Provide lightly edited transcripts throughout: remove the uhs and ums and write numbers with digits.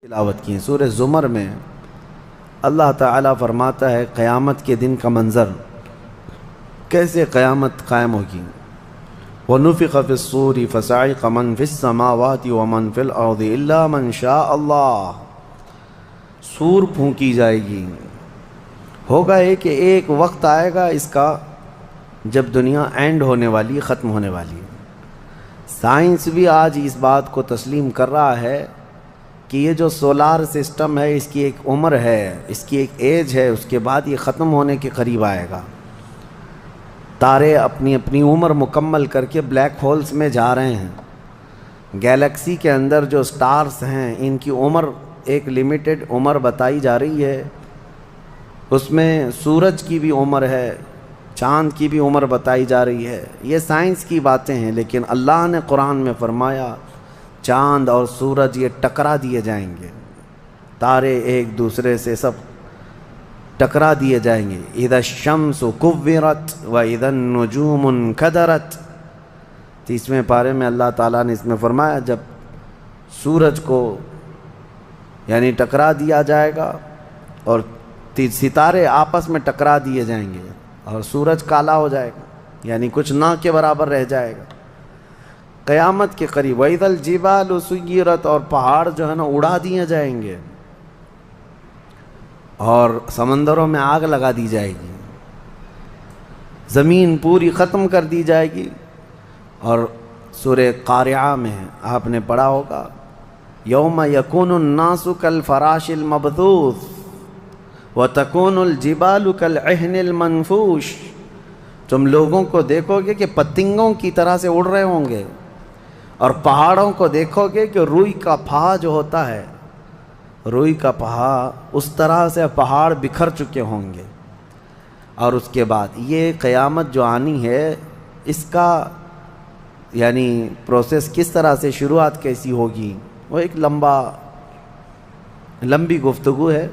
تلاوت کی سورہ زمر میں اللہ تعالیٰ فرماتا ہے قیامت کے دن کا منظر کیسے قیامت قائم ہوگی۔ وَنُفِخَ فِي الصُّورِ فَصَعِقَ مَنْ فِي السَّمَاوَاتِ وَمَنْ فِي الْأَرْضِ إِلَّا مَنْ شَاءَ اللَّهُ، سور پھونکی جائے گی۔ ہوگا کہ ایک وقت آئے گا اس کا جب دنیا اینڈ ہونے والی، ختم ہونے والی۔ سائنس بھی آج اس بات کو تسلیم کر رہا ہے کہ یہ جو سولار سسٹم ہے اس کی ایک عمر ہے، اس کی ایک ایج ہے، اس کے بعد یہ ختم ہونے کے قریب آئے گا۔ تارے اپنی اپنی عمر مکمل کر کے بلیک ہولز میں جا رہے ہیں۔ گیلیکسی کے اندر جو سٹارز ہیں ان کی عمر ایک لیمیٹڈ عمر بتائی جا رہی ہے، اس میں سورج کی بھی عمر ہے، چاند کی بھی عمر بتائی جا رہی ہے۔ یہ سائنس کی باتیں ہیں، لیکن اللہ نے قرآن میں فرمایا چاند اور سورج یہ ٹکرا دیے جائیں گے، تارے ایک دوسرے سے سب ٹکرا دیے جائیں گے۔ اذا الشمس کورت واذا النجوم انکدرت، 30ویں پارے میں اللہ تعالیٰ نے اس میں فرمایا جب سورج کو یعنی ٹکرا دیا جائے گا اور ستارے آپس میں ٹکرا دیے جائیں گے اور سورج کالا ہو جائے گا، یعنی کچھ نہ کے برابر رہ جائے گا قیامت کے قریب۔ وَإِذَا الْجِبَالُ سُيِّرَتْ، اور پہاڑ جو ہے نا اڑا دیے جائیں گے اور سمندروں میں آگ لگا دی جائے گی، زمین پوری ختم کر دی جائے گی۔ اور سورہ قارعہ میں آپ نے پڑھا ہوگا یوم یکون الناس کالفراش المبثوث وتکون الجبال کالعہن المنفوش، تم لوگوں کو دیکھو گے کہ پتنگوں کی طرح سے اڑ رہے ہوں گے، اور پہاڑوں کو دیکھو گے کہ روئی کا پہا جو ہوتا ہے، روئی کا پہا اس طرح سے پہاڑ بکھر چکے ہوں گے۔ اور اس کے بعد یہ قیامت جو آنی ہے اس کا یعنی پروسیس کس طرح سے، شروعات کیسی ہوگی، وہ ایک لمبی گفتگو ہے۔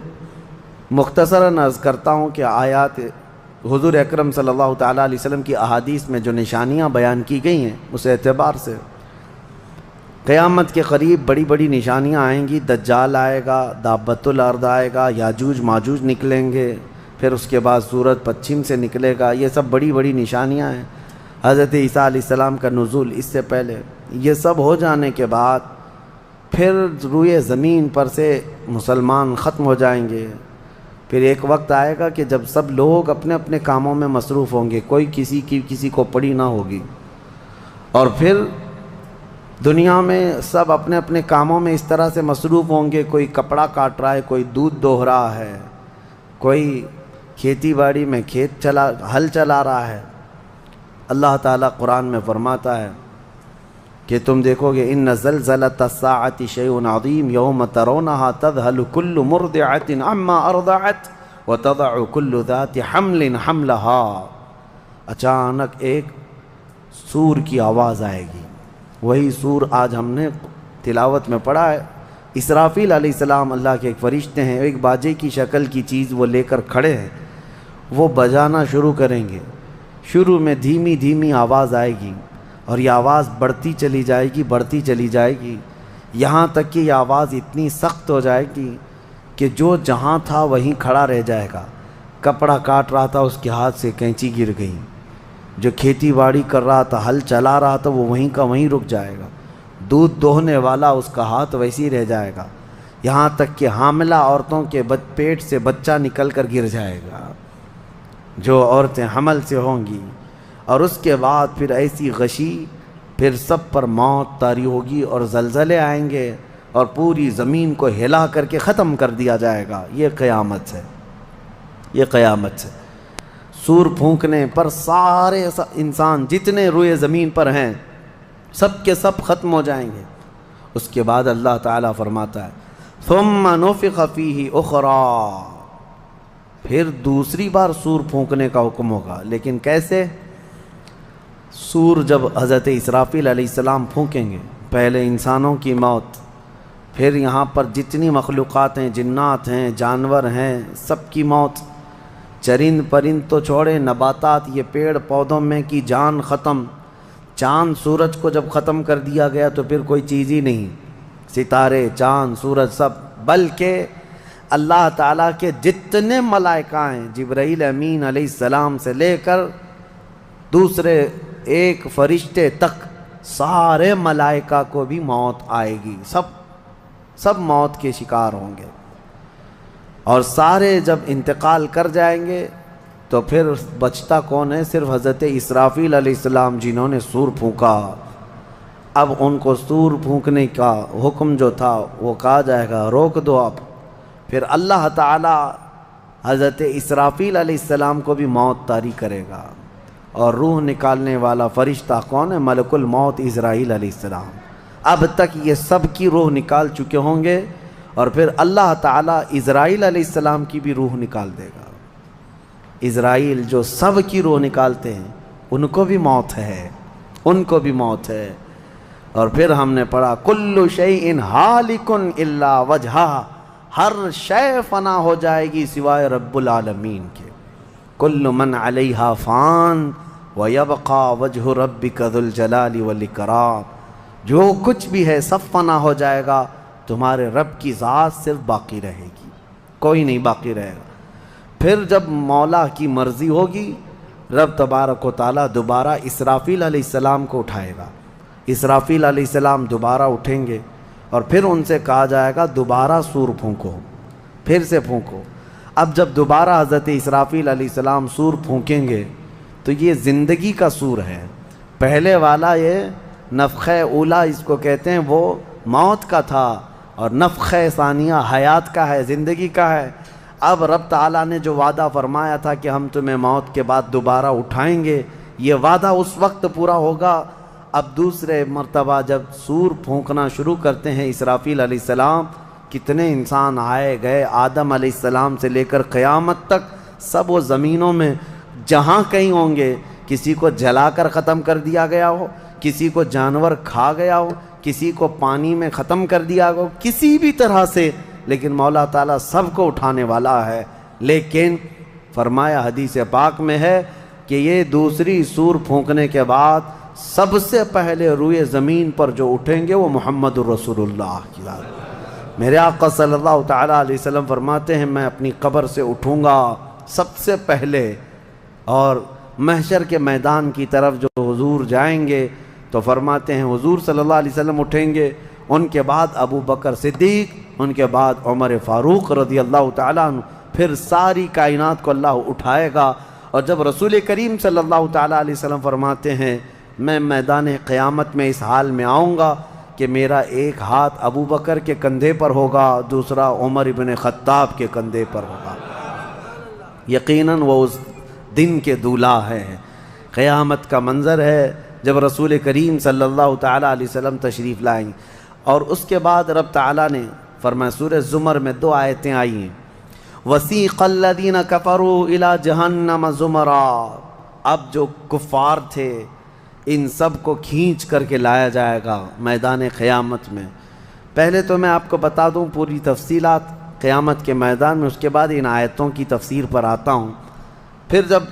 مختصراً عرض کرتا ہوں کہ آیات حضور اکرم صلی اللہ تعالیٰ علیہ وسلم کی احادیث میں جو نشانیاں بیان کی گئی ہیں اس اعتبار سے قیامت کے قریب بڑی بڑی نشانیاں آئیں گی۔ دجال آئے گا، دابۃ الارض آئے گا، یاجوج ماجوج نکلیں گے، پھر اس کے بعد سورج پچھم سے نکلے گا۔ یہ سب بڑی بڑی نشانیاں ہیں۔ حضرت عیسیٰ علیہ السلام کا نزول اس سے پہلے، یہ سب ہو جانے کے بعد پھر روئے زمین پر سے مسلمان ختم ہو جائیں گے۔ پھر ایک وقت آئے گا کہ جب سب لوگ اپنے اپنے کاموں میں مصروف ہوں گے، کوئی کسی کو پڑی نہ ہوگی، اور پھر دنیا میں سب اپنے اپنے کاموں میں اس طرح سے مصروف ہوں گے، کوئی کپڑا کاٹ رہا ہے، کوئی دودھ دوہ رہا ہے، کوئی کھیتی باڑی میں ہل چلا رہا ہے۔ اللہ تعالیٰ قرآن میں فرماتا ہے کہ تم دیکھو گے ان زلزلۃ الساعۃ شیء عظیم یوم ترونھا تذہل کل مرضعۃ عما ارضعت وتضع کل ذات حمل حملھا، اچانک ایک سور کی آواز آئے گی۔ وہی سور آج ہم نے تلاوت میں پڑھا ہے۔ اسرافیل علیہ السلام اللہ کے ایک فرشتے ہیں، ایک باجے کی شکل کی چیز وہ لے کر کھڑے ہیں، وہ بجانا شروع کریں گے۔ شروع میں دھیمی دھیمی آواز آئے گی اور یہ آواز بڑھتی چلی جائے گی، بڑھتی چلی جائے گی، یہاں تک کہ یہ آواز اتنی سخت ہو جائے گی کہ جو جہاں تھا وہیں کھڑا رہ جائے گا۔ کپڑا کاٹ رہا تھا اس کے ہاتھ سے کینچی گر گئی، جو کھیتی باڑی کر رہا تھا، ہل چلا رہا تھا، وہ وہیں کا وہیں رک جائے گا۔ دودھ دوہنے والا اس کا ہاتھ ویسے ہی رہ جائے گا، یہاں تک کہ حاملہ عورتوں کے پیٹ سے بچہ نکل کر گر جائے گا، جو عورتیں حمل سے ہوں گی۔ اور اس کے بعد پھر ایسی غشی، پھر سب پر موت طاری ہوگی اور زلزلے آئیں گے اور پوری زمین کو ہلا کر کے ختم کر دیا جائے گا۔ یہ قیامت ہے، یہ قیامت ہے۔ سور پھونکنے پر سارے انسان جتنے روئے زمین پر ہیں سب کے سب ختم ہو جائیں گے۔ اس کے بعد اللہ تعالیٰ فرماتا ہے ثم نفخ فیہ اخری، پھر دوسری بار سور پھونکنے کا حکم ہوگا۔ لیکن کیسے؟ سور جب حضرت اسرافیل علیہ السلام پھونکیں گے، پہلے انسانوں کی موت، پھر یہاں پر جتنی مخلوقات ہیں، جنات ہیں، جانور ہیں، سب کی موت، چرند پرند تو چھوڑے، نباتات، یہ پیڑ پودوں میں کی جان ختم۔ چاند سورج کو جب ختم کر دیا گیا تو پھر کوئی چیز ہی نہیں، ستارے، چاند، سورج سب بلکہ اللہ تعالیٰ کے جتنے ملائکہ ہیں، جبرائیل امین علیہ السلام سے لے کر دوسرے ایک فرشتے تک، سارے ملائکہ کو بھی موت آئے گی، سب موت کے شکار ہوں گے، اور سارے جب انتقال کر جائیں گے تو پھر بچتا کون ہے؟ صرف حضرت اسرافیل علیہ السلام، جنہوں نے سور پھونکا۔ اب ان کو سور پھونکنے کا حکم جو تھا وہ کہا جائے گا روک دو اب۔ پھر اللہ تعالی حضرت اسرافیل علیہ السلام کو بھی موت طاری کرے گا، اور روح نکالنے والا فرشتہ کون ہے؟ ملک الموت اسرائیل علیہ السلام۔ اب تک یہ سب کی روح نکال چکے ہوں گے، اور پھر اللہ تعالیٰ اسرائیل علیہ السلام کی بھی روح نکال دے گا۔ اسرائیل جو سب کی روح نکالتے ہیں، ان کو بھی موت ہے، ان کو بھی موت ہے۔ اور پھر ہم نے پڑھا کل شیء ہالک الا وجہہ، ہر شے فنا ہو جائے گی سوائے رب العالمین کے۔ کل من علیہا فان ویبقى وجہ ربک ذو الجلال والاکرام، جو کچھ بھی ہے سب فنا ہو جائے گا، تمہارے رب کی ذات صرف باقی رہے گی، کوئی نہیں باقی رہے گا۔ پھر جب مولا کی مرضی ہوگی، رب تبارک و تعالیٰ دوبارہ اسرافیل علیہ السلام کو اٹھائے گا۔ اسرافیل علیہ السلام دوبارہ اٹھیں گے، اور پھر ان سے کہا جائے گا دوبارہ سور پھونکو، پھر سے پھونکو۔ اب جب دوبارہ حضرت اسرافیل علیہ السلام سور پھونکیں گے تو یہ زندگی کا سور ہے۔ پہلے والا یہ نفخہ اولا اس کو کہتے ہیں، وہ موت کا تھا، اور نفخہ ثانیہ حیات کا ہے، زندگی کا ہے۔ اب رب تعالیٰ نے جو وعدہ فرمایا تھا کہ ہم تمہیں موت کے بعد دوبارہ اٹھائیں گے، یہ وعدہ اس وقت پورا ہوگا۔ اب دوسرے مرتبہ جب سور پھونکنا شروع کرتے ہیں اسرافیل علیہ السلام، کتنے انسان آئے گئے، آدم علیہ السلام سے لے کر قیامت تک، سب وہ زمینوں میں جہاں کہیں ہوں گے، کسی کو جلا کر ختم کر دیا گیا ہو، کسی کو جانور کھا گیا ہو، کسی کو پانی میں ختم کر دیا ہو، کسی بھی طرح سے، لیکن مولا تعالیٰ سب کو اٹھانے والا ہے۔ لیکن فرمایا حدیث پاک میں ہے کہ یہ دوسری سور پھونکنے کے بعد سب سے پہلے روئے زمین پر جو اٹھیں گے وہ محمد الرسول اللہ کی ذات۔ میرے آقا صلی اللہ تعالیٰ علیہ وسلم فرماتے ہیں میں اپنی قبر سے اٹھوں گا سب سے پہلے، اور محشر کے میدان کی طرف جو حضور جائیں گے تو فرماتے ہیں حضور صلی اللہ علیہ وسلم اٹھیں گے، ان کے بعد ابو بکر صدیق، ان کے بعد عمر فاروق رضی اللہ تعالیٰ عنہ، پھر ساری کائنات کو اللہ اٹھائے گا۔ اور جب رسول کریم صلی اللہ تعالیٰ علیہ وسلم فرماتے ہیں میں میدان قیامت میں اس حال میں آؤں گا کہ میرا ایک ہاتھ ابو بکر کے کندھے پر ہوگا، دوسرا عمر ابن خطاب کے کندھے پر ہوگا۔ یقیناً وہ اس دن کے دولہا ہے، قیامت کا منظر ہے جب رسول کریم صلی اللہ تعالیٰ علیہ وسلم تشریف لائیں۔ اور اس کے بعد رب تعالیٰ نے فرمایا، سورہ زمر میں 2 آیتیں آئی ہیں، وَسِيقَ الَّذِينَ كَفَرُوا إِلَى جَهَنَّمَ زُمَرًا، اب جو کفار تھے ان سب کو کھینچ کر کے لایا جائے گا میدان قیامت میں۔ پہلے تو میں آپ کو بتا دوں پوری تفصیلات قیامت کے میدان میں، اس کے بعد ان آیتوں کی تفسیر پر آتا ہوں۔ پھر جب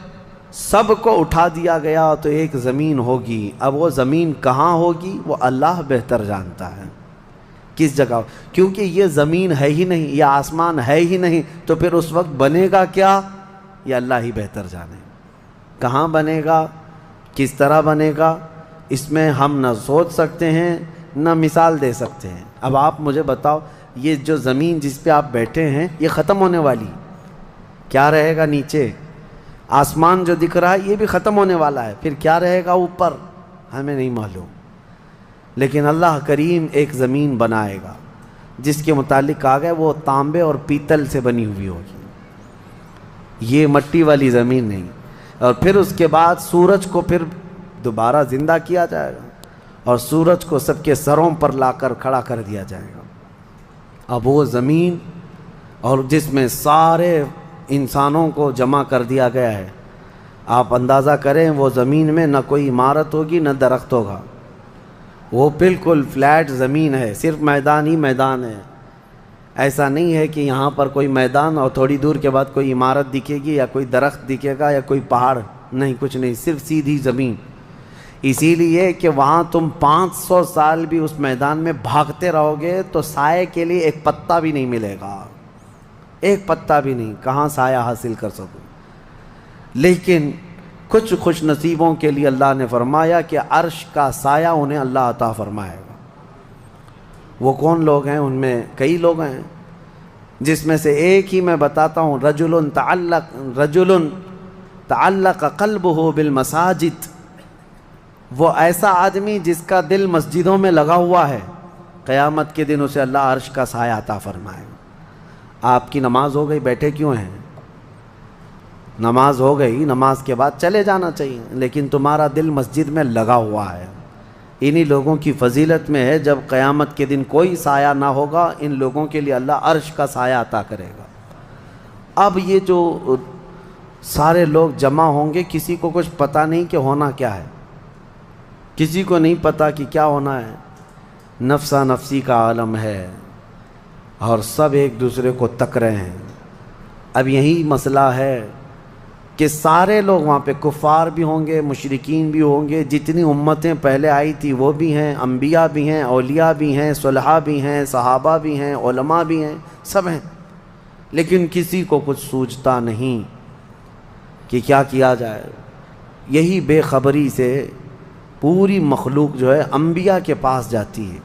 سب کو اٹھا دیا گیا تو ایک زمین ہوگی، اب وہ زمین کہاں ہوگی وہ اللہ بہتر جانتا ہے کس جگہ، کیونکہ یہ زمین ہے ہی نہیں، یہ آسمان ہے ہی نہیں، تو پھر اس وقت بنے گا کیا یہ اللہ ہی بہتر جانے۔ کہاں بنے گا، کس طرح بنے گا، اس میں ہم نہ سوچ سکتے ہیں نہ مثال دے سکتے ہیں۔ اب آپ مجھے بتاؤ، یہ جو زمین جس پہ آپ بیٹھے ہیں یہ ختم ہونے والی، کیا رہے گا نیچے؟ آسمان جو دکھ رہا ہے یہ بھی ختم ہونے والا ہے، پھر کیا رہے گا اوپر ہمیں نہیں معلوم۔ لیکن اللہ کریم ایک زمین بنائے گا جس کے متعلق کہا گیا وہ تانبے اور پیتل سے بنی ہوئی ہوگی، یہ مٹی والی زمین نہیں۔ اور پھر اس کے بعد سورج کو پھر دوبارہ زندہ کیا جائے گا، اور سورج کو سب کے سروں پر لا کر کھڑا کر دیا جائے گا۔ اب وہ زمین اور جس میں سارے انسانوں کو جمع کر دیا گیا ہے، آپ اندازہ کریں وہ زمین میں نہ کوئی عمارت ہوگی نہ درخت ہوگا، وہ بالکل فلیٹ زمین ہے، صرف میدان ہی میدان ہے۔ ایسا نہیں ہے کہ یہاں پر کوئی میدان اور تھوڑی دور کے بعد کوئی عمارت دکھے گی یا کوئی درخت دکھے گا یا کوئی پہاڑ، نہیں، کچھ نہیں، صرف سیدھی زمین۔ اسی لیے کہ وہاں تم 500 سال بھی اس میدان میں بھاگتے رہو گے تو سائے کے لیے ایک پتا بھی نہیں ملے گا، ایک پتا بھی نہیں، کہاں سایہ حاصل کر سکو۔ لیکن کچھ خوش نصیبوں کے لیے اللہ نے فرمایا کہ عرش کا سایہ انہیں اللہ عطا فرمائے گا۔ وہ کون لوگ ہیں؟ ان میں کئی لوگ ہیں، جس میں سے ایک ہی میں بتاتا ہوں، رجل تعلق قلبہ بالمساجد، وہ ایسا آدمی جس کا دل مسجدوں میں لگا ہوا ہے، قیامت کے دن اسے اللہ عرش کا سایہ عطا فرمائے گا۔ آپ کی نماز ہو گئی، بیٹھے کیوں ہیں؟ نماز ہو گئی، نماز کے بعد چلے جانا چاہیے، لیکن تمہارا دل مسجد میں لگا ہوا ہے۔ انہی لوگوں کی فضیلت میں ہے جب قیامت کے دن کوئی سایہ نہ ہوگا، ان لوگوں کے لیے اللہ عرش کا سایہ عطا کرے گا۔ اب یہ جو سارے لوگ جمع ہوں گے، کسی کو کچھ پتہ نہیں کہ ہونا کیا ہے، کسی کو نہیں پتہ کہ کیا ہونا ہے، نفسا نفسی کا عالم ہے اور سب ایک دوسرے کو تک رہے ہیں۔ اب یہی مسئلہ ہے کہ سارے لوگ وہاں پہ، کفار بھی ہوں گے، مشرکین بھی ہوں گے، جتنی امتیں پہلے آئی تھی وہ بھی ہیں، انبیاء بھی ہیں، اولیاء بھی ہیں، صلحاء بھی ہیں، صحابہ بھی ہیں، علماء بھی ہیں، سب ہیں، لیکن کسی کو کچھ سوچتا نہیں کہ کیا کیا جائے۔ یہی بے خبری سے پوری مخلوق جو ہے انبیاء کے پاس جاتی ہے۔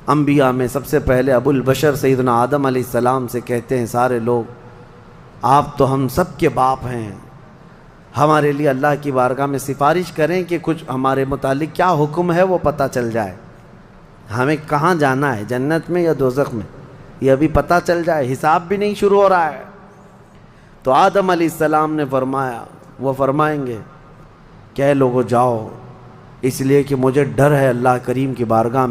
انبیاء میں سب سے پہلے ابو البشر سیدنا آدم علیہ السلام سے کہتے ہیں سارے لوگ، آپ تو ہم سب کے باپ ہیں، ہمارے لیے اللہ کی بارگاہ میں سفارش کریں کہ کچھ ہمارے متعلق کیا حکم ہے وہ پتہ چل جائے، ہمیں کہاں جانا ہے، جنت میں یا دوزخ میں، یہ ابھی پتہ چل جائے، حساب بھی نہیں شروع ہو رہا ہے۔ تو آدم علیہ السلام نے فرمایا، وہ فرمائیں گے کہ اے لوگو جاؤ، اس لیے کہ مجھے ڈر ہے اللہ کریم کی بارگاہ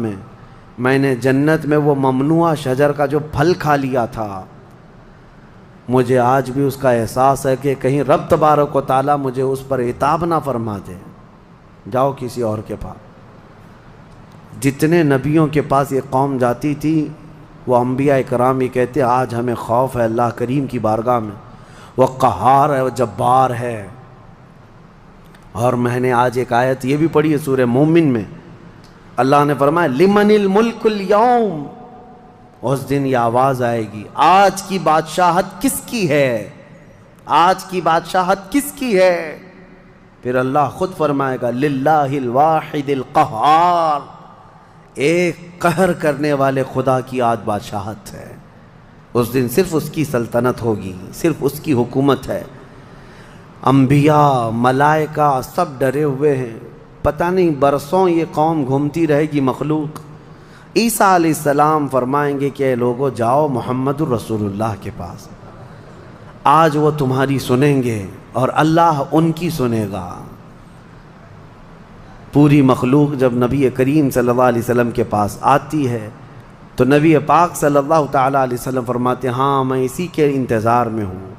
میں نے جنت میں وہ ممنوع شجر کا جو پھل کھا لیا تھا، مجھے آج بھی اس کا احساس ہے کہ کہیں رب تبارک و تعالیٰ مجھے اس پر عتاب نہ فرما دے، جاؤ کسی اور کے پاس۔ جتنے نبیوں کے پاس یہ قوم جاتی تھی وہ انبیاء کرام یہ کہتے آج ہمیں خوف ہے اللہ کریم کی بارگاہ میں، وہ قہار ہے، وہ جبار ہے۔ اور میں نے آج ایک آیت یہ بھی پڑھی ہے سورہ مومن میں، اللہ نے فرمایا لمن الملک اليوم، اس دن یہ آواز آئے گی، آج کی بادشاہت کس کی ہے، آج کی بادشاہت کس کی ہے؟ پھر اللہ خود فرمائے گا للہ الواحد القہار، ایک قہر کرنے والے خدا کی آج بادشاہت ہے۔ اس دن صرف اس کی سلطنت ہوگی، صرف اس کی حکومت ہے۔ انبیاء، ملائکہ سب ڈرے ہوئے ہیں، پتہ نہیں برسوں یہ قوم گھومتی رہے گی مخلوق۔ عیسیٰ علیہ السلام فرمائیں گے کہ اے لوگو جاؤ محمد الرسول اللہ کے پاس، آج وہ تمہاری سنیں گے اور اللہ ان کی سنے گا۔ پوری مخلوق جب نبی کریم صلی اللہ علیہ وسلم کے پاس آتی ہے تو نبی پاک صلی اللہ تعالیٰ علیہ وسلم فرماتے ہیں ہاں میں اسی کے انتظار میں ہوں۔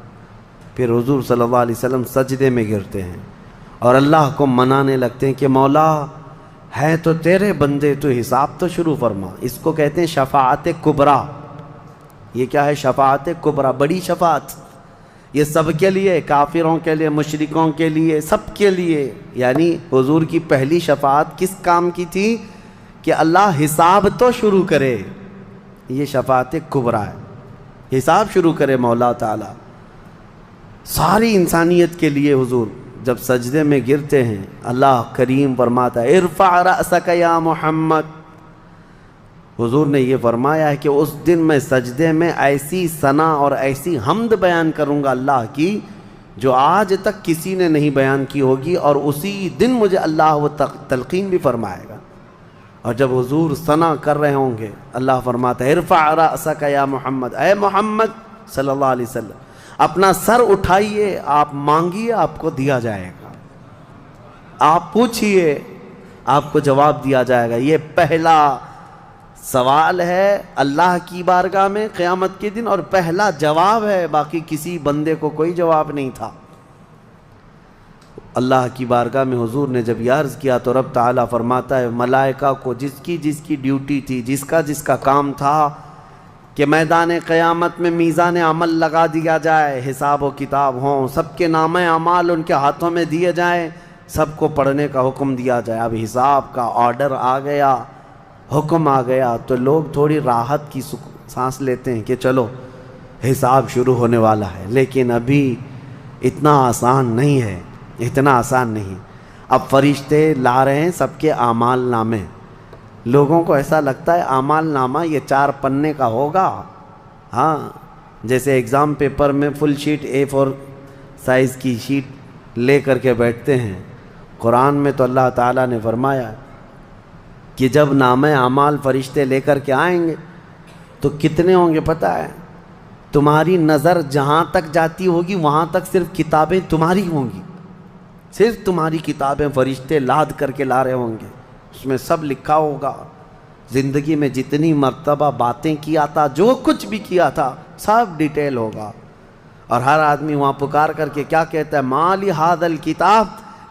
پھر حضور صلی اللہ علیہ وسلم سجدے میں گرتے ہیں اور اللہ کو منانے لگتے ہیں کہ مولا ہے تو تیرے بندے، تو حساب تو شروع فرما۔ اس کو کہتے ہیں شفاعت کبریٰ۔ یہ کیا ہے؟ شفاعت کبریٰ، بڑی شفاعت۔ یہ سب کے لیے، کافروں کے لیے، مشرکوں کے لیے، سب کے لیے۔ یعنی حضور کی پہلی شفاعت کس کام کی تھی؟ کہ اللہ حساب تو شروع کرے، یہ شفاعت کبریٰ ہے، حساب شروع کرے مولا تعالیٰ۔ ساری انسانیت کے لیے حضور جب سجدے میں گرتے ہیں اللہ کریم فرماتا ہے ارفع رأسک یا محمد۔ حضور نے یہ فرمایا ہے کہ اس دن میں سجدے میں ایسی ثنا اور ایسی حمد بیان کروں گا اللہ کی جو آج تک کسی نے نہیں بیان کی ہوگی، اور اسی دن مجھے اللہ وہ تلقین بھی فرمائے گا۔ اور جب حضور ثنا کر رہے ہوں گے اللہ فرماتا ہے ارفع رأسک یا محمد، اے محمد صلی اللہ علیہ وسلم اپنا سر اٹھائیے، آپ مانگیے آپ کو دیا جائے گا، آپ پوچھئے آپ کو جواب دیا جائے گا۔ یہ پہلا سوال ہے اللہ کی بارگاہ میں قیامت کے دن، اور پہلا جواب ہے، باقی کسی بندے کو کوئی جواب نہیں تھا۔ اللہ کی بارگاہ میں حضور نے جب یہ عرض کیا تو رب تعالیٰ فرماتا ہے ملائکہ کو جس کی ڈیوٹی تھی، جس کا کام تھا کہ میدان قیامت میں میزان عمل لگا دیا جائے، حساب و کتاب ہوں، سب کے نامہ اعمال ان کے ہاتھوں میں دیے جائیں، سب کو پڑھنے کا حکم دیا جائے. اب حساب کا آرڈر آ گیا، حکم آ گیا، تو لوگ تھوڑی راحت کی سانس لیتے ہیں کہ چلو حساب شروع ہونے والا ہے. لیکن ابھی اتنا آسان نہیں ہے، اتنا آسان نہیں. اب فرشتے لا رہے ہیں سب کے اعمال نامے. لوگوں کو ایسا لگتا ہے اعمال نامہ یہ 4 پنے کا ہوگا. ہاں، جیسے اگزام پیپر میں فل شیٹ A4 سائز کی شیٹ لے کر کے بیٹھتے ہیں. قرآن میں تو اللہ تعالیٰ نے فرمایا کہ جب نامہ اعمال فرشتے لے کر کے آئیں گے تو کتنے ہوں گے پتہ ہے؟ تمہاری نظر جہاں تک جاتی ہوگی وہاں تک صرف کتابیں تمہاری ہوں گی، صرف تمہاری کتابیں فرشتے لاد کر کے لا رہے ہوں گے. اس میں سب لکھا ہوگا، زندگی میں جتنی مرتبہ باتیں کیا تھا، جو کچھ بھی کیا تھا، سب ڈیٹیل ہوگا. اور ہر آدمی وہاں پکار کر کے کیا کہتا ہے؟ ما لہذا الکتاب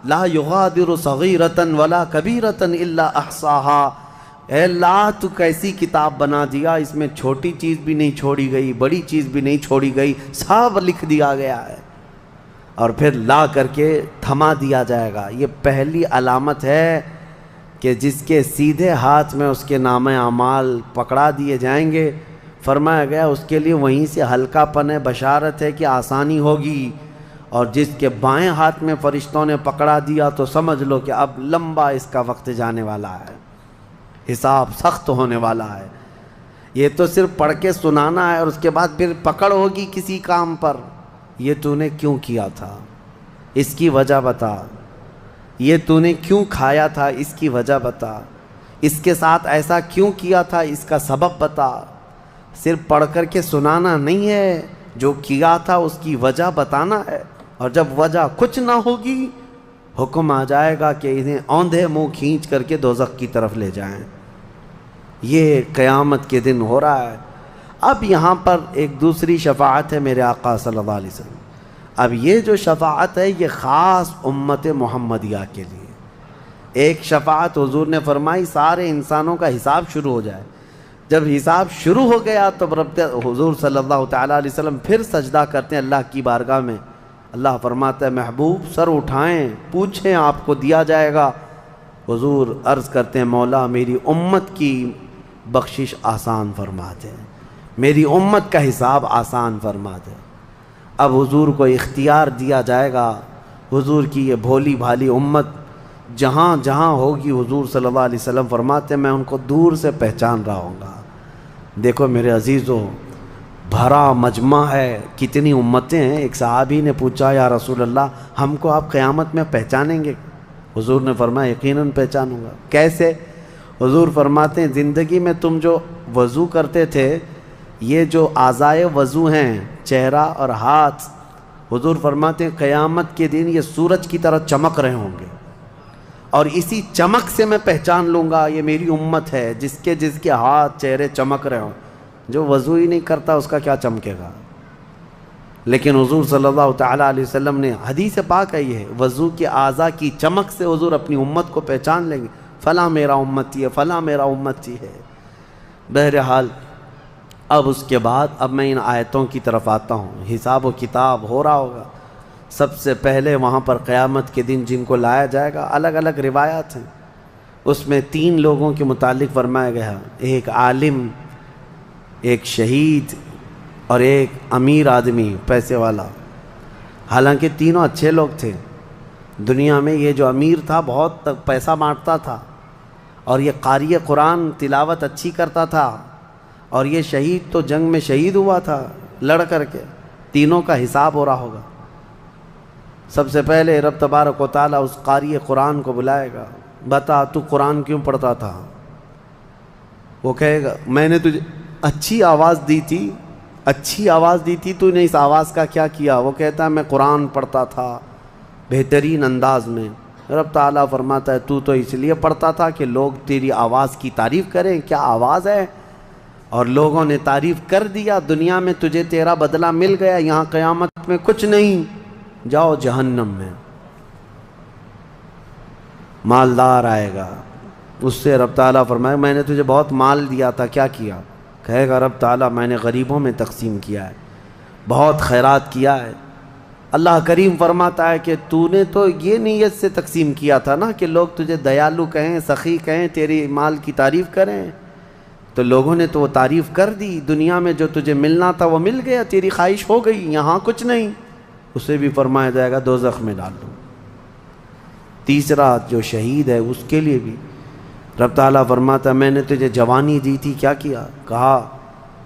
لا یغادر صغیرۃ ولا کبیرۃ الا احصاها. اے اللہ تو کیسی کتاب بنا دیا، اس میں چھوٹی چیز بھی نہیں چھوڑی گئی، بڑی چیز بھی نہیں چھوڑی گئی، سب لکھ دیا گیا ہے. اور پھر لا کر کے تھما دیا جائے گا. یہ پہلی علامت ہے کہ جس کے سیدھے ہاتھ میں اس کے نامہ اعمال پکڑا دیے جائیں گے، فرمایا گیا اس کے لیے وہیں سے ہلکا پن ہے، بشارت ہے کہ آسانی ہوگی. اور جس کے بائیں ہاتھ میں فرشتوں نے پکڑا دیا تو سمجھ لو کہ اب لمبا اس کا وقت جانے والا ہے، حساب سخت ہونے والا ہے. یہ تو صرف پڑھ کے سنانا ہے اور اس کے بعد پھر پکڑ ہوگی کسی کام پر. یہ تو نے کیوں کیا تھا، اس کی وجہ بتا. یہ تو نے کیوں کھایا تھا، اس کی وجہ بتا. اس کے ساتھ ایسا کیوں کیا تھا، اس کا سبب بتا. صرف پڑھ کر کے سنانا نہیں ہے، جو کیا تھا اس کی وجہ بتانا ہے. اور جب وجہ کچھ نہ ہوگی، حکم آ جائے گا کہ انہیں اوندھے منہ کھینچ کر کے دوزخ کی طرف لے جائیں. یہ قیامت کے دن ہو رہا ہے. اب یہاں پر ایک دوسری شفاعت ہے میرے آقا صلی اللہ علیہ وسلم. اب یہ جو شفاعت ہے یہ خاص امت محمدیہ کے لیے. ایک شفاعت حضور نے فرمائی سارے انسانوں کا حساب شروع ہو جائے. جب حساب شروع ہو گیا تو حضور صلی اللہ تعالیٰ علیہ وسلم پھر سجدہ کرتے ہیں اللہ کی بارگاہ میں. اللہ فرماتا ہے محبوب سر اٹھائیں، پوچھیں، آپ کو دیا جائے گا. حضور عرض کرتے ہیں مولا میری امت کی بخشش آسان فرما دے، میری امت کا حساب آسان فرما دے. اب حضور کو اختیار دیا جائے گا. حضور کی یہ بھولی بھالی امت جہاں جہاں ہوگی، حضور صلی اللہ علیہ وسلم فرماتے ہیں میں ان کو دور سے پہچان رہا ہوں گا. دیکھو میرے عزیزو، بھرا مجمع ہے، کتنی امتیں ہیں. ایک صحابی نے پوچھا یا رسول اللہ ہم کو آپ قیامت میں پہچانیں گے؟ حضور نے فرمایا یقیناً پہچانوں گا. کیسے؟ حضور فرماتے ہیں زندگی میں تم جو وضو کرتے تھے، یہ جو اعضائے وضو ہیں، چہرہ اور ہاتھ، حضور فرماتے ہیں قیامت کے دن یہ سورج کی طرح چمک رہے ہوں گے. اور اسی چمک سے میں پہچان لوں گا یہ میری امت ہے، جس کے ہاتھ چہرے چمک رہے ہوں. جو وضو ہی نہیں کرتا اس کا کیا چمکے گا؟ لیکن حضور صلی اللہ تعالیٰ علیہ وسلم نے حدیث پاک ہے یہ وضو کے اعضاء کی چمک سے حضور اپنی امت کو پہچان لیں گے، فلاں میرا امتی ہے، فلاں میرا امتی ہے. بہرحال اب اس کے بعد اب میں ان آیتوں کی طرف آتا ہوں. حساب و کتاب ہو رہا ہوگا. سب سے پہلے وہاں پر قیامت کے دن جن کو لایا جائے گا، الگ الگ روایات ہیں، اس میں 3 لوگوں کے متعلق فرمایا گیا، ایک عالم، ایک شہید اور ایک امیر آدمی پیسے والا. حالانکہ تینوں اچھے لوگ تھے. دنیا میں یہ جو امیر تھا بہت پیسہ بانٹتا تھا، اور یہ قاری قرآن تلاوت اچھی کرتا تھا، اور یہ شہید تو جنگ میں شہید ہوا تھا لڑ کر کے. تینوں کا حساب ہو رہا ہوگا. سب سے پہلے رب تبارک و تعالیٰ اس قاری قرآن کو بلائے گا، بتا تو قرآن کیوں پڑھتا تھا؟ وہ کہے گا میں نے تجھے اچھی آواز دی تھی، اچھی آواز دی تھی، تو نے اس آواز کا کیا کیا؟ وہ کہتا ہے میں قرآن پڑھتا تھا بہترین انداز میں. رب تعالیٰ فرماتا ہے تو اس لیے پڑھتا تھا کہ لوگ تیری آواز کی تعریف کریں، کیا آواز ہے؟ اور لوگوں نے تعریف کر دیا. دنیا میں تجھے تیرا بدلہ مل گیا، یہاں قیامت میں کچھ نہیں، جاؤ جہنم میں. مالدار آئے گا، اس سے رب تعالیٰ فرمائے میں نے تجھے بہت مال دیا تھا، کیا کیا؟ کہے گا رب تعالیٰ میں نے غریبوں میں تقسیم کیا ہے، بہت خیرات کیا ہے. اللہ کریم فرماتا ہے کہ تو نے تو یہ نیت سے تقسیم کیا تھا نا کہ لوگ تجھے دیالو کہیں، سخی کہیں، تیری مال کی تعریف کریں، تو لوگوں نے تو وہ تعریف کر دی، دنیا میں جو تجھے ملنا تھا وہ مل گیا، تیری خواہش ہو گئی، یہاں کچھ نہیں، اسے بھی فرمایا جائے گا دوزخ میں ڈال دو۔ تیسرا جو شہید ہے اس کے لیے بھی رب تعالیٰ فرماتا ہے میں نے تجھے جوانی دی تھی، کیا کیا؟ کہا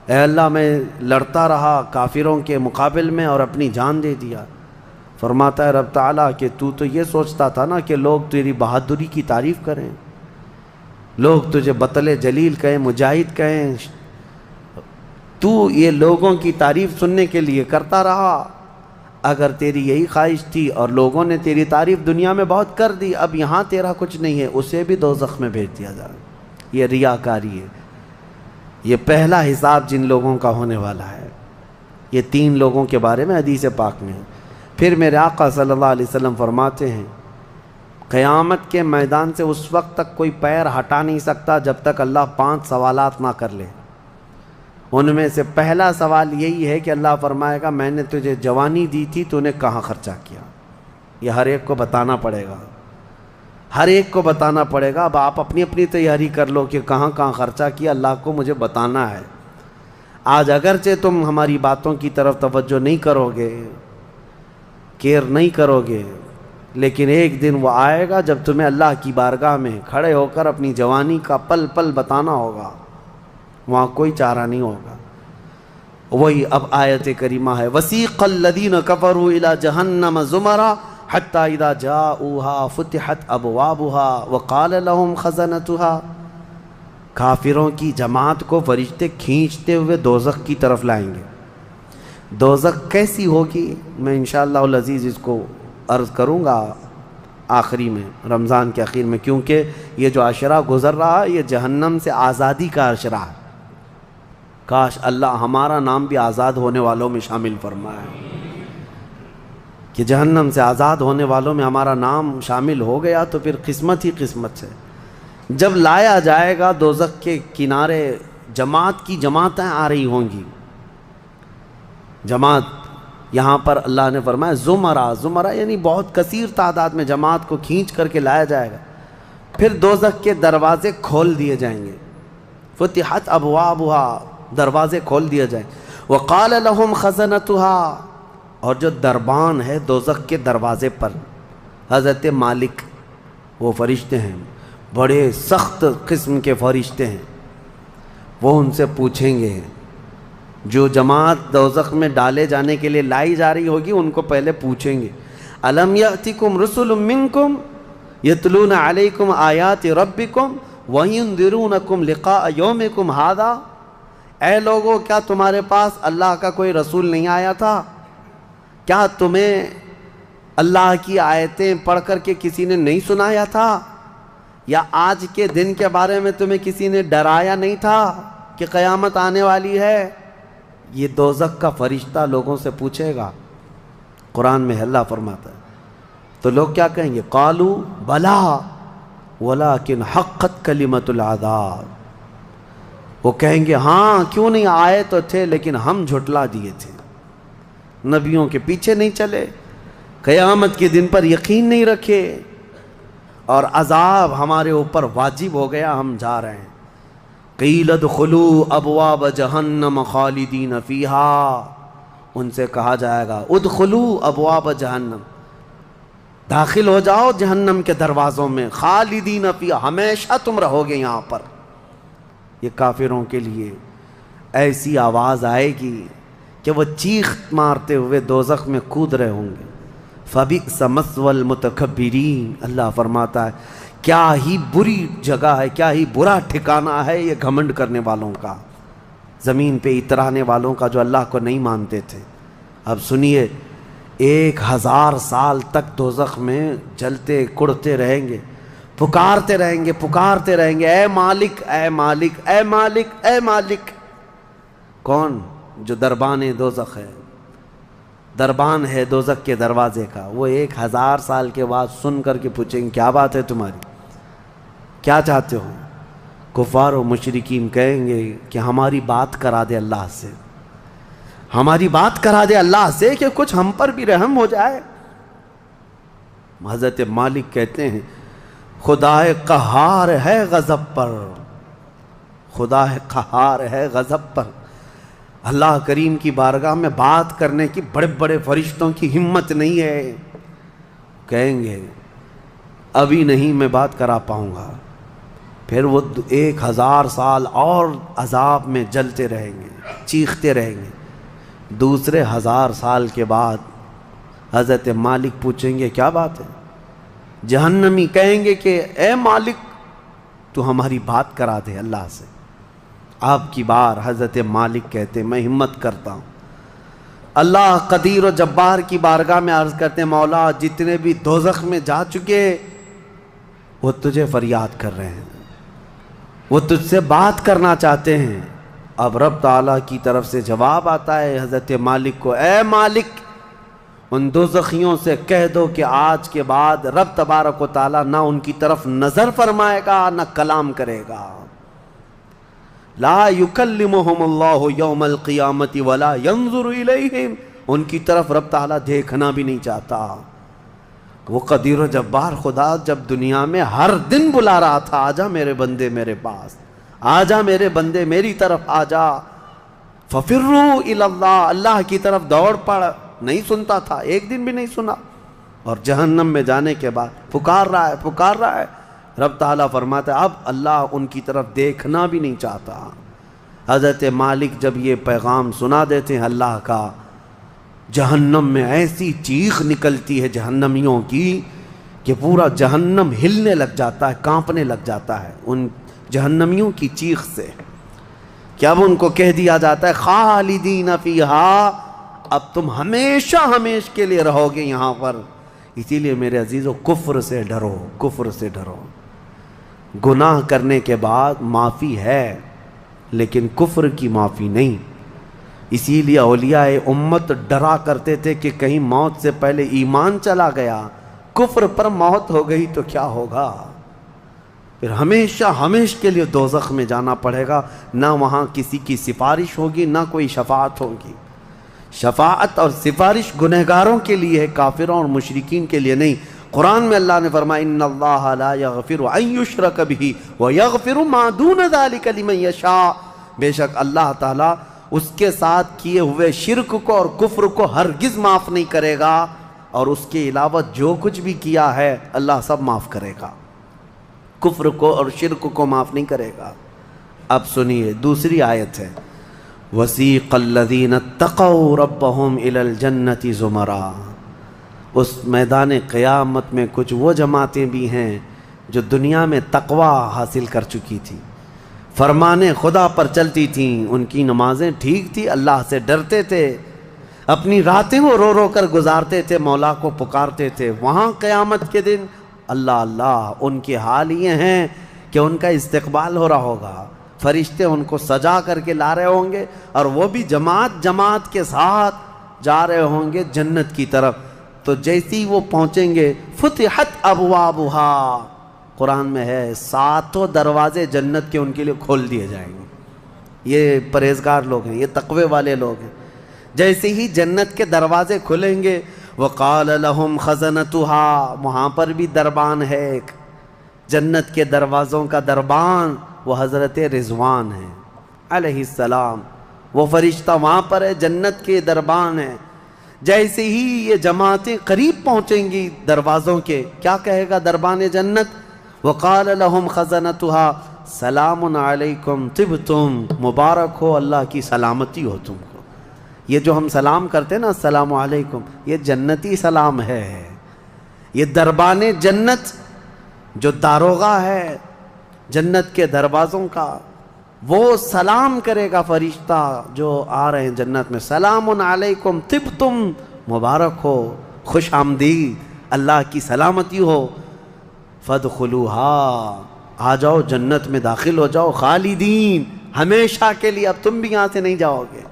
اے اللہ میں لڑتا رہا کافروں کے مقابل میں اور اپنی جان دے دیا۔ فرماتا ہے رب تعالیٰ کہ تو یہ سوچتا تھا نا کہ لوگ تیری بہادری کی تعریف کریں، لوگ تجھے بطل جلیل کہیں، مجاہد کہیں، تو یہ لوگوں کی تعریف سننے کے لیے کرتا رہا۔ اگر تیری یہی خواہش تھی اور لوگوں نے تیری تعریف دنیا میں بہت کر دی، اب یہاں تیرا کچھ نہیں ہے، اسے بھی دوزخ میں بھیج دیا جائے۔ یہ ریاکاری ہے۔ یہ پہلا حساب جن لوگوں کا ہونے والا ہے، یہ 3 لوگوں کے بارے میں حدیث پاک میں ہے۔ پھر میرے آقا صلی اللہ علیہ وسلم فرماتے ہیں قیامت کے میدان سے اس وقت تک کوئی پیر ہٹا نہیں سکتا جب تک اللہ 5 سوالات نہ کر لے۔ ان میں سے پہلا سوال یہی ہے کہ اللہ فرمائے گا میں نے تجھے جوانی دی تھی، تو نے کہاں خرچہ کیا؟ یہ ہر ایک کو بتانا پڑے گا، ہر ایک کو بتانا پڑے گا۔ اب آپ اپنی اپنی تیاری کر لو کہ کہاں کہاں خرچہ کیا، اللہ کو مجھے بتانا ہے۔ آج اگرچہ تم ہماری باتوں کی طرف توجہ نہیں کرو گے، کیئر نہیں کرو گے، لیکن ایک دن وہ آئے گا جب تمہیں اللہ کی بارگاہ میں کھڑے ہو کر اپنی جوانی کا پل پل بتانا ہوگا، وہاں کوئی چارہ نہیں ہوگا۔ وہی اب آیت کریمہ ہے وَسِيقَ الَّذِينَ كَفَرُوا إِلَى جَهَنَّمَ زُمَرًا حَتَّى إِذَا جَاءُوهَا فُتِحَتْ أَبْوَابُهَا وَقَالَ لَهُمْ خَزَنَتُهَا، کافروں کی جماعت کو فرشتے کھینچتے ہوئے دوزخ کی طرف لائیں گے۔ دوزخ کیسی ہوگی میں انشاءاللہ العزیز اس کو عرض کروں گا آخری میں، رمضان کے آخر میں، کیونکہ یہ جو عشرہ گزر رہا ہے یہ جہنم سے آزادی کا عشرہ ہے۔ کاش اللہ ہمارا نام بھی آزاد ہونے والوں میں شامل فرمائے کہ جہنم سے آزاد ہونے والوں میں ہمارا نام شامل ہو گیا تو پھر قسمت ہی قسمت سے۔ جب لایا جائے گا دوزخ کے کنارے جماعت کی جماعتیں آ رہی ہوں گی، جماعت یہاں پر اللہ نے فرمایا زمرہ یعنی بہت کثیر تعداد میں جماعت کو کھینچ کر کے لایا جائے گا۔ پھر دوزخ کے دروازے کھول دیے جائیں گے، فتحت ابوابها، دروازے کھول دیا جائیں۔ وقال لهم خزنتها، اور جو دربان ہے دوزخ کے دروازے پر حضرت مالک، وہ فرشتے ہیں، بڑے سخت قسم کے فرشتے ہیں، وہ ان سے پوچھیں گے، جو جماعت دوزخ میں ڈالے جانے کے لیے لائی جا رہی ہوگی ان کو پہلے پوچھیں گے الم یأتکم رسل منکم یتلون علیکم آیات ربکم وینذرونکم لقاء یومکم ھذا، اے لوگو کیا تمہارے پاس اللہ کا کوئی رسول نہیں آیا تھا؟ کیا تمہیں اللہ کی آیتیں پڑھ کر کے کسی نے نہیں سنایا تھا؟ یا آج کے دن کے بارے میں تمہیں کسی نے ڈرایا نہیں تھا کہ قیامت آنے والی ہے؟ یہ دوزخ کا فرشتہ لوگوں سے پوچھے گا۔ قرآن میں اللہ فرماتا ہے تو لوگ کیا کہیں گے؟ قالوا بلا ولکن حقت کلمۃ العذاب، وہ کہیں گے ہاں کیوں نہیں آئے تو تھے لیکن ہم جھٹلا دیے تھے، نبیوں کے پیچھے نہیں چلے، قیامت کے دن پر یقین نہیں رکھے، اور عذاب ہمارے اوپر واجب ہو گیا، ہم جا رہے ہیں۔ قیل ادخلوا ابواب جہنم خالدین فیہا، ان سے کہا جائے گا ادخلوا ابواب جہنم، داخل ہو جاؤ جہنم کے دروازوں میں، خالدین فیہا، ہمیشہ تم رہو گے یہاں پر۔ یہ کافروں کے لیے ایسی آواز آئے گی کہ وہ چیخ مارتے ہوئے دوزخ میں کود رہے ہوں گے۔ فَبِئْسَ مَثْوَى الْمُتَكَبِّرِينَ، اللہ فرماتا ہے کیا ہی بری جگہ ہے، کیا ہی برا ٹھکانہ ہے یہ گھمنڈ کرنے والوں کا، زمین پہ اترانے والوں کا جو اللہ کو نہیں مانتے تھے۔ اب سنیے 1000 سال تک دوزخ میں جلتے کڑتے رہیں گے، پکارتے رہیں گے اے مالک اے مالک اے مالک اے مالک۔ کون؟ جو دربان دوزخ ہے، دربان ہے دوزخ کے دروازے کا، وہ 1000 سال کے بعد سن کر کے پوچھیں گے کیا بات ہے تمہاری، کیا چاہتے ہو؟ کفار و مشرکین کہیں گے کہ ہماری بات کرا دے اللہ سے، ہماری بات کرا دے اللہ سے کہ کچھ ہم پر بھی رحم ہو جائے۔ حضرت مالک کہتے ہیں خدا قہار ہے غضب پر، خدا قہار ہے غضب پر۔ اللہ کریم کی بارگاہ میں بات کرنے کی بڑے بڑے فرشتوں کی ہمت نہیں ہے، کہیں گے ابھی نہیں میں بات کرا پاؤں گا، پھر وہ 1000 سال اور عذاب میں جلتے رہیں گے، چیختے رہیں گے۔ دوسرے 1000 سال کے بعد حضرت مالک پوچھیں گے کیا بات ہے؟ جہنمی کہیں گے کہ اے مالک تو ہماری بات کرا دے اللہ سے۔ آپ کی بار حضرت مالک کہتے میں ہمت کرتا ہوں، اللہ قدیر و جبار کی بارگاہ میں عرض کرتے مولا جتنے بھی دوزخ میں جا چکے وہ تجھے فریاد کر رہے ہیں، وہ تجھ سے بات کرنا چاہتے ہیں۔ اب رب تعالیٰ کی طرف سے جواب آتا ہے حضرت مالک کو، اے مالک ان دوزخیوں سے کہہ دو کہ آج کے بعد رب تبارک و تعالیٰ نہ ان کی طرف نظر فرمائے گا نہ کلام کرے گا۔ لا یکلمہم اللہ یوم القیامت ولا ینظر الیہم، ان کی طرف رب تعالیٰ دیکھنا بھی نہیں چاہتا۔ وہ قدیر و جبار خدا جب دنیا میں ہر دن بلا رہا تھا آجا میرے بندے میرے پاس، آجا میرے بندے میری طرف آجا، ففروا الی اللہ، اللہ کی طرف دوڑ پڑ، نہیں سنتا تھا، ایک دن بھی نہیں سنا۔ اور جہنم میں جانے کے بعد پکار رہا ہے، رب تعالیٰ فرماتا ہے اب اللہ ان کی طرف دیکھنا بھی نہیں چاہتا۔ حضرت مالک جب یہ پیغام سنا دیتے ہیں اللہ کا، جہنم میں ایسی چیخ نکلتی ہے جہنمیوں کی کہ پورا جہنم ہلنے لگ جاتا ہے، کانپنے لگ جاتا ہے ان جہنمیوں کی چیخ سے، کہ اب ان کو کہہ دیا جاتا ہے خالدین فیہا، اب تم ہمیشہ ہمیشہ کے لیے رہو گے یہاں پر۔ اسی لیے میرے عزیزو کفر سے ڈرو، کفر سے ڈرو۔ گناہ کرنے کے بعد معافی ہے لیکن کفر کی معافی نہیں۔ اسی لیے اولیاء امت ڈرا کرتے تھے کہ کہیں موت سے پہلے ایمان چلا گیا، کفر پر موت ہو گئی تو کیا ہوگا؟ پھر ہمیشہ ہمیشہ کے لیے دوزخ میں جانا پڑے گا، نہ وہاں کسی کی سفارش ہوگی نہ کوئی شفاعت ہوگی۔ شفاعت اور سفارش گنہگاروں کے لیے ہے، کافروں اور مشرکین کے لیے نہیں۔ قرآن میں اللہ نے فرمایا ان اللہ لا یغفر ان یشرک بہ ویغفر ما دون ذلک لمن یشاء، بے شک اللہ تعالیٰ اس کے ساتھ کیے ہوئے شرک کو اور کفر کو ہرگز معاف نہیں کرے گا، اور اس کے علاوہ جو کچھ بھی کیا ہے اللہ سب معاف کرے گا، کفر کو اور شرک کو معاف نہیں کرے گا۔ اب سنیے دوسری آیت ہے، وَسِيقَ الَّذِينَ اتَّقَوْا رَبَّهُمْ إِلَى الْجَنَّةِ زُمَرًا، اس میدان قیامت میں کچھ وہ جماعتیں بھی ہیں جو دنیا میں تقوی حاصل کر چکی تھی، فرمان خدا پر چلتی تھیں، ان کی نمازیں ٹھیک تھی، اللہ سے ڈرتے تھے، اپنی راتیں وہ رو رو کر گزارتے تھے، مولا کو پکارتے تھے۔ وہاں قیامت کے دن اللہ ان کے حال یہ ہیں کہ ان کا استقبال ہو رہا ہوگا، فرشتے ان کو سجا کر کے لا رہے ہوں گے، اور وہ بھی جماعت جماعت کے ساتھ جا رہے ہوں گے جنت کی طرف۔ تو جیسی وہ پہنچیں گے فتحت ابوابہا، قرآن میں ہے 7 دروازے جنت کے ان کے لیے کھول دیے جائیں گے۔ یہ پرہیزگار لوگ ہیں، یہ تقوی والے لوگ ہیں۔ جیسے ہی جنت کے دروازے کھلیں گے وقال لهم خزنتها، وہاں پر بھی دربان ہے ایک، جنت کے دروازوں کا دربان وہ حضرت رضوان ہیں علیہ السلام، وہ فرشتہ وہاں پر ہے، جنت کے دربان ہیں۔ جیسے ہی یہ جماعتیں قریب پہنچیں گی دروازوں کے، کیا کہے گا دربان جنت؟ وقال لهم خزنتها سلام علیکم طبتم، مبارک ہو، اللہ کی سلامتی ہو تم کو۔ یہ جو ہم سلام کرتے ہیں نا السلام علیکم، یہ جنتی سلام ہے۔ یہ دربان جنت جو داروغہ ہے جنت کے دروازوں کا، وہ سلام کرے گا فرشتہ جو آ رہے ہیں جنت میں، سلام علیکم طبتم، مبارک ہو، خوش آمدید، اللہ کی سلامتی ہو، فادخلوها، آ جاؤ جنت میں داخل ہو جاؤ، خالدین، ہمیشہ کے لیے، اب تم بھی یہاں سے نہیں جاؤ گے۔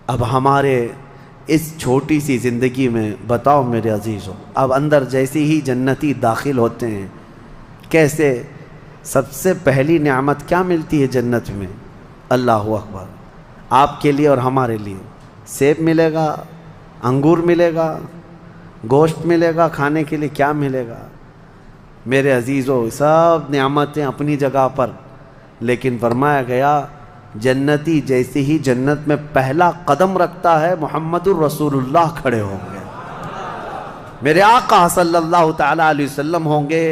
اب ہمارے اس چھوٹی سی زندگی میں بتاؤ میرے عزیزوں، اب اندر جیسے ہی جنتی داخل ہوتے ہیں کیسے، سب سے پہلی نعمت کیا ملتی ہے جنت میں؟ اللہ اکبر، آپ کے لیے اور ہمارے لیے سیب ملے گا، انگور ملے گا، گوشت ملے گا، کھانے کے لیے کیا ملے گا؟ میرے عزیزو، سب نعمتیں اپنی جگہ پر، لیکن فرمایا گیا جنتی جیسے ہی جنت میں پہلا قدم رکھتا ہے محمد الرسول اللہ کھڑے ہوں گے، میرے آقا صلی اللہ تعالیٰ علیہ وسلم ہوں گے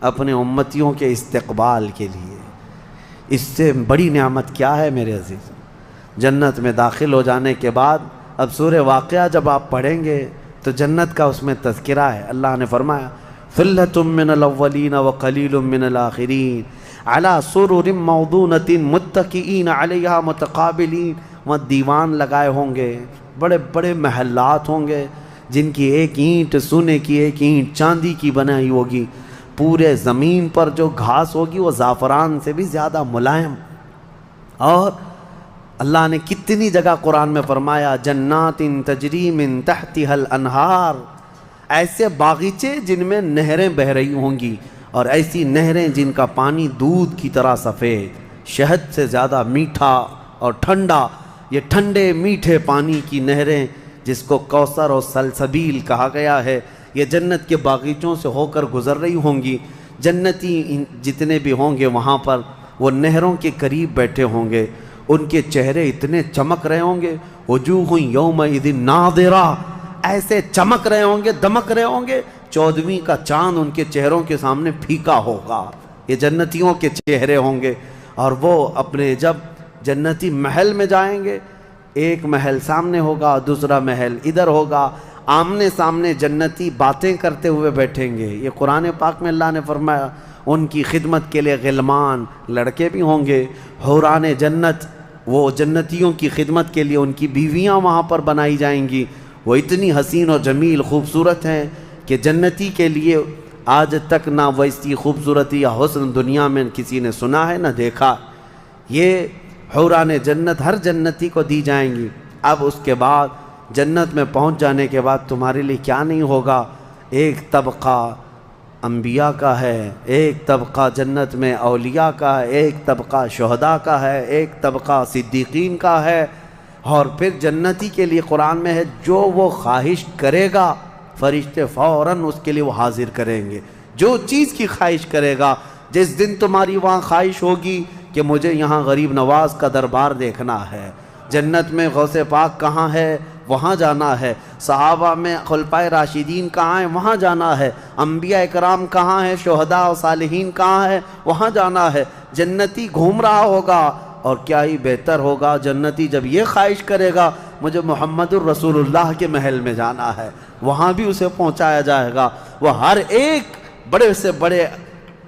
اپنے امتیوں کے استقبال کے لیے۔ اس سے بڑی نعمت کیا ہے میرے عزیز؟ جنت میں داخل ہو جانے کے بعد اب سورہ واقعہ جب آپ پڑھیں گے تو جنت کا اس میں تذکرہ ہے۔ اللہ نے فرمایا ثلۃ من الاولین وقلیل من الآخرین علی سرر موضونۃ متکئین علیہا متقابلین۔ وہاں دیوان لگائے ہوں گے، بڑے بڑے محلات ہوں گے جن کی ایک اینٹ سونے کی، ایک اینٹ چاندی کی بنائی ہوگی، پورے زمین پر جو گھاس ہوگی وہ زعفران سے بھی زیادہ ملائم۔ اور اللہ نے کتنی جگہ قرآن میں فرمایا جنات تجری من تحتها الانہار، ایسے باغیچے جن میں نہریں بہہ رہی ہوں گی، اور ایسی نہریں جن کا پانی دودھ کی طرح سفید، شہد سے زیادہ میٹھا اور ٹھنڈا، یہ ٹھنڈے میٹھے پانی کی نہریں جس کو کوثر اور سلسبیل کہا گیا ہے، یہ جنت کے باغیچوں سے ہو کر گزر رہی ہوں گی۔ جنتی جتنے بھی ہوں گے وہاں پر وہ نہروں کے قریب بیٹھے ہوں گے، ان کے چہرے اتنے چمک رہے ہوں گے، وجوہ یومئذ ناظرہ، ایسے چمک رہے ہوں گے، دمک رہے ہوں گے، 14ویں کا چاند ان کے چہروں کے سامنے پھیکا ہوگا۔ یہ جنتیوں کے چہرے ہوں گے، اور وہ اپنے جب جنتی محل میں جائیں گے، ایک محل سامنے ہوگا، دوسرا محل ادھر ہوگا، آمنے سامنے جنتی باتیں کرتے ہوئے بیٹھیں گے۔ یہ قرآن پاک میں اللہ نے فرمایا ان کی خدمت کے لیے غلمان، لڑکے بھی ہوں گے، حوران جنت، وہ جنتیوں کی خدمت کے لیے ان کی بیویاں وہاں پر بنائی جائیں گی، وہ اتنی حسین و جمیل خوبصورت ہیں کہ جنتی کے لیے آج تک نہ ویسی خوبصورتی یا حسن دنیا میں کسی نے سنا ہے نہ دیکھا۔ یہ حوران جنت ہر جنتی کو دی جائیں گی۔ اب اس کے بعد جنت میں پہنچ جانے کے بعد تمہارے لیے کیا نہیں ہوگا؟ ایک طبقہ انبیاء کا ہے، ایک طبقہ جنت میں اولیاء کا ہے، ایک طبقہ شہداء کا ہے، ایک طبقہ صدیقین کا ہے، اور پھر جنتی کے لیے قرآن میں ہے جو وہ خواہش کرے گا فرشتے فوراً اس کے لیے وہ حاضر کریں گے۔ جو چیز کی خواہش کرے گا، جس دن تمہاری وہاں خواہش ہوگی کہ مجھے یہاں غریب نواز کا دربار دیکھنا ہے، جنت میں غوث پاک کہاں ہے وہاں جانا ہے، صحابہ میں خلفائے راشدین کہاں ہیں وہاں جانا ہے، انبیاء اکرام کہاں ہیں، شہداء و صالحین کہاں ہیں وہاں جانا ہے۔ جنتی گھوم رہا ہوگا، اور کیا ہی بہتر ہوگا جنتی جب یہ خواہش کرے گا مجھے محمد الرسول اللہ کے محل میں جانا ہے، وہاں بھی اسے پہنچایا جائے گا۔ وہ ہر ایک بڑے سے بڑے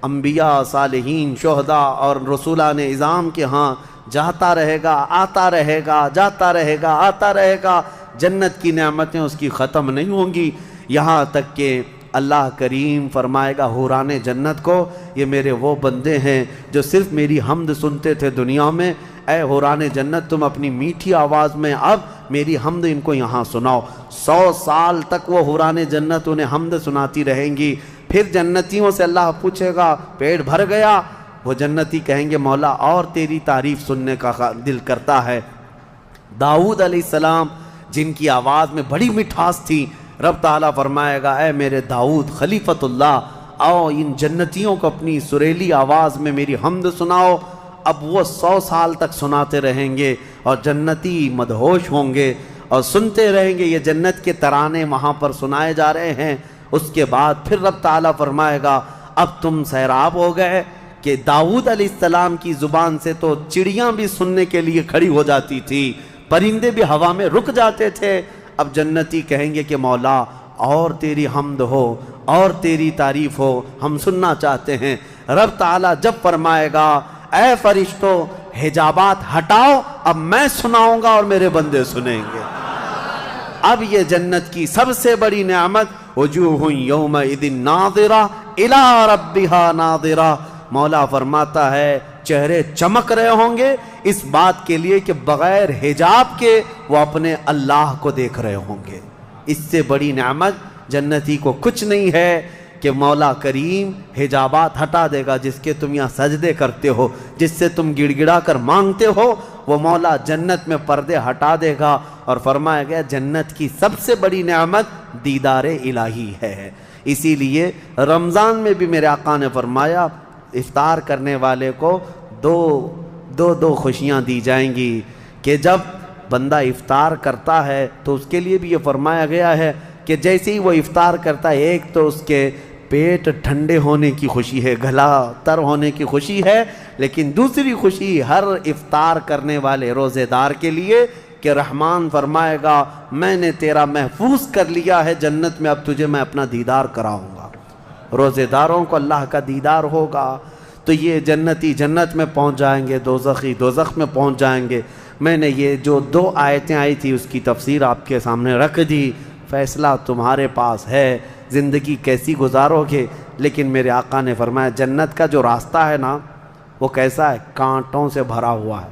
انبیاء، صالحین، شہداء اور رسولان اعظام کے ہاں جاتا رہے گا، آتا رہے گا، جاتا رہے گا، آتا رہے گا۔ جنت کی نعمتیں اس کی ختم نہیں ہوں گی، یہاں تک کہ اللہ کریم فرمائے گا حوران جنت کو یہ میرے وہ بندے ہیں جو صرف میری حمد سنتے تھے دنیا میں، اے حوران جنت تم اپنی میٹھی آواز میں اب میری حمد ان کو یہاں سناؤ۔ 100 سال تک وہ حوران جنت انہیں حمد سناتی رہیں گی۔ پھر جنتیوں سے اللہ پوچھے گا پیٹ بھر گیا؟ وہ جنتی کہیں گے مولا اور تیری تعریف سننے کا دل کرتا ہے۔ داؤد علیہ السلام جن کی آواز میں بڑی مٹھاس تھی، رب تعالیٰ فرمائے گا اے میرے داؤد خلیفۃ اللہ، آؤ ان جنتیوں کو اپنی سریلی آواز میں میری حمد سناؤ۔ اب وہ 100 سال تک سناتے رہیں گے، اور جنتی مدہوش ہوں گے اور سنتے رہیں گے، یہ جنت کے ترانے وہاں پر سنائے جا رہے ہیں۔ اس کے بعد پھر رب تعالیٰ فرمائے گا اب تم سیراب ہو گئے کہ داؤد علیہ السلام کی زبان سے تو چڑیاں بھی سننے کے لیے کھڑی ہو جاتی تھی، پرندے بھی ہوا میں رک جاتے تھے۔ اب جنتی کہیں گے کہ مولا اور تیری حمد ہو اور تیری تعریف ہو، ہم سننا چاہتے ہیں۔ رب تعالیٰ جب فرمائے گا اے فرشتوں حجابات ہٹاؤ، اب میں سناؤں گا اور میرے بندے سنیں گے۔ اب یہ جنت کی سب سے بڑی نعمت وجوہ یومئذ ناظرہ الی ربہا ناظرہ، مولا فرماتا ہے چہرے چمک رہے ہوں گے اس بات کے لیے کہ بغیر حجاب کے وہ اپنے اللہ کو دیکھ رہے ہوں گے۔ اس سے بڑی نعمت جنتی کو کچھ نہیں ہے کہ مولا کریم حجابات ہٹا دے گا، جس کے تم یہاں سجدے کرتے ہو، جس سے تم گڑ گڑا کر مانگتے ہو، وہ مولا جنت میں پردے ہٹا دے گا، اور فرمایا گیا جنت کی سب سے بڑی نعمت دیدار الہی ہے۔ اسی لیے رمضان میں بھی میرے آقا نے فرمایا افطار کرنے والے کو دو خوشیاں دی جائیں گی، کہ جب بندہ افطار کرتا ہے تو اس کے لیے بھی یہ فرمایا گیا ہے کہ جیسے ہی وہ افطار کرتا ہے، ایک تو اس کے پیٹ ٹھنڈے ہونے کی خوشی ہے، گلا تر ہونے کی خوشی ہے، لیکن دوسری خوشی ہر افطار کرنے والے روزے دار کے لیے کہ رحمان فرمائے گا میں نے تیرا محفوظ کر لیا ہے جنت میں، اب تجھے میں اپنا دیدار کراؤں گا۔ روزے داروں کو اللہ کا دیدار ہوگا تو یہ جنتی جنت میں پہنچ جائیں گے، دوزخی دوزخ میں پہنچ جائیں گے۔ میں نے یہ جو 2 آیتیں آئی تھی اس کی تفسیر آپ کے سامنے رکھ دی، فیصلہ تمہارے پاس ہے، زندگی کیسی گزارو گے۔ لیکن میرے آقا نے فرمایا جنت کا جو راستہ ہے نا وہ کیسا ہے؟ کانٹوں سے بھرا ہوا ہے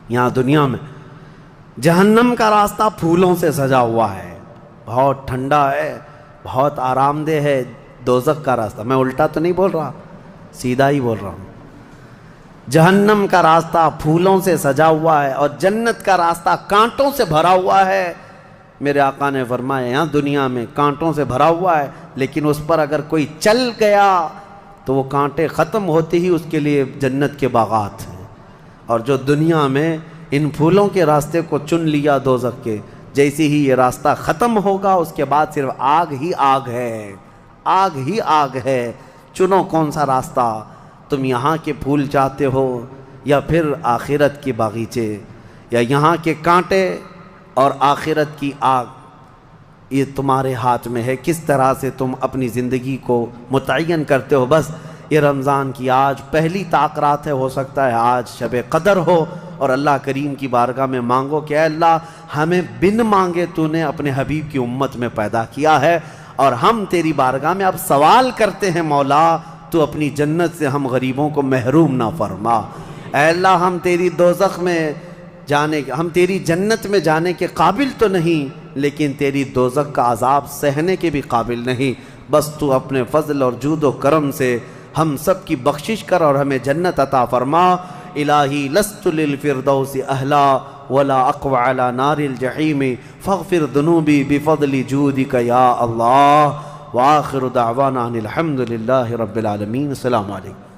یہاں دنیا میں۔ جہنم کا راستہ پھولوں سے سجا ہوا ہے، بہت ٹھنڈا ہے، بہت آرام دہ ہے۔ دوزخ کا راستہ، میں الٹا تو نہیں بول رہا، سیدھا ہی بول رہا ہوں، جہنم کا راستہ پھولوں سے سجا ہوا ہے اور جنت کا راستہ کانٹوں سے بھرا ہوا ہے۔ میرے آقا نے فرمایا یہاں دنیا میں کانٹوں سے بھرا ہوا ہے، لیکن اس پر اگر کوئی چل گیا تو وہ کانٹے ختم ہوتے ہی اس کے لیے جنت کے باغات ہیں۔ اور جو دنیا میں ان پھولوں کے راستے کو چن لیا دوزخ کے، جیسے ہی یہ راستہ ختم ہوگا اس کے بعد صرف آگ ہی آگ ہے، آگ ہی آگ ہے۔ چنو کون سا راستہ، تم یہاں کے پھول چاہتے ہو یا پھر آخرت کے باغیچے، یا یہاں کے کانٹے اور آخرت کی آگ؟ یہ تمہارے ہاتھ میں ہے، کس طرح سے تم اپنی زندگی کو متعین کرتے ہو۔ بس یہ رمضان کی آج پہلی طاقرات ہے، ہو سکتا ہے آج شب قدر ہو، اور اللہ کریم کی بارگاہ میں مانگو کہ اے اللہ ہمیں بن مانگے تو نے اپنے حبیب کی امت میں پیدا کیا ہے، اور ہم تیری بارگاہ میں اب سوال کرتے ہیں مولا تو اپنی جنت سے ہم غریبوں کو محروم نہ فرما۔ اے اللہ ہم تیری دوزخ میں ہم تیری جنت میں جانے کے قابل تو نہیں، لیکن تیری دوزخ کا عذاب سہنے کے بھی قابل نہیں۔ بس تو اپنے فضل اور جود و کرم سے ہم سب کی بخشش کر اور ہمیں جنت عطا فرما۔ الہی لست للفردوس اہلا ولا اقوى على نار الجحیم فاغفر ذنوبی بفضل جودک یا اللہ۔ وآخر دعوانا ان الحمد للہ رب العالمین۔ السلام علیکم۔